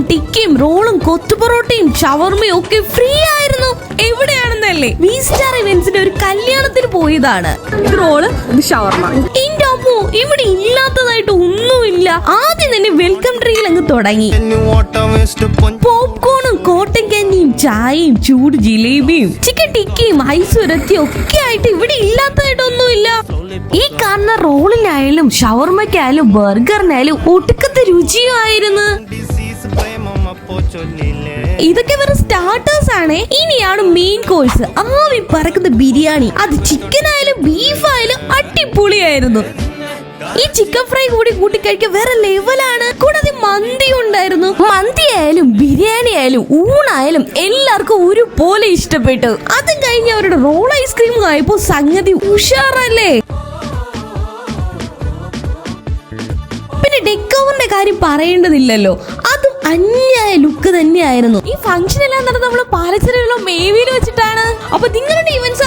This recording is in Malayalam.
ടിക്കയും റോളും കൊത്തുപൊറോട്ടയും ഷവർമയും ഒക്കെ ഫ്രീ ആയിരുന്നു. എവിടെയാണെന്നല്ലേ, വി സ്റ്റാർ ഇവന്റ്സിന്റെ ഒരു കല്യാണത്തിന് പോയതാണ്. റോള്, ഷവർമ. ഇവിടെ ഇല്ലാത്തതായിട്ട് ഒന്നുമില്ല. ആദ്യം തന്നെ വെൽക്കം ഡ്രിങ്കിൽ അങ്ങ് തുടങ്ങി. പോപ്കോണും കോട്ടൻ കഞ്ഞിയും ചായയും ചൂട് ജിലേബിയും ചിക്കൻ ടിക്കയും ഐസുരത്തിയും ഒക്കെ ആയിട്ട് ഇവിടെ ഇല്ലാത്തതായിട്ടൊന്നുമില്ല. ഈ കാണുന്ന റോളിനായാലും ഷവർമയ്ക്കായാലും ബർഗറിനായാലും ഒടുക്കത്തെ രുചിയായിരുന്നു. ഇതൊക്കെ വെറും സ്റ്റാർട്ടേഴ്സ് ആണ്. ഇനിയാണ് മെയിൻ കോഴ്സ്, ആവി പറക്കുന്ന ബിരിയാണി. അത് ചിക്കൻ ആയാലും ബീഫ് ആയാലും അടിപൊളിയായിരുന്നു. ഈ ചിക്കൻ ഫ്രൈ കൂടി കൂട്ടി കഴിക്കാൻ വേറെ ലെവലാണ്. കൂടാതെ മന്തി ഉണ്ടായിരുന്നു. മന്തി ആയാലും ബിരിയാണി ആയാലും ഊണായാലും എല്ലാവർക്കും ഒരുപോലെ ഇഷ്ടപ്പെട്ടു. അതും കഴിഞ്ഞ് അവരുടെ റോൾ ഐസ്ക്രീം ആയപ്പോ സംഗതി ഉഷാറല്ലേ. പിന്നെ ഡെക്കോറിന്റെ കാര്യം പറയേണ്ടതില്ലല്ലോ, അതും അന്യായ ലുക്ക് തന്നെയായിരുന്നു. ഈ ഫംഗ്ഷൻ എല്ലാം നടന്നത് നമ്മള് പാലച്ചിറയിലുള്ള മേവിയിൽ വെച്ചിട്ടാണ്. അപ്പൊ നിങ്ങളുടെ ഇവന്റ്സ്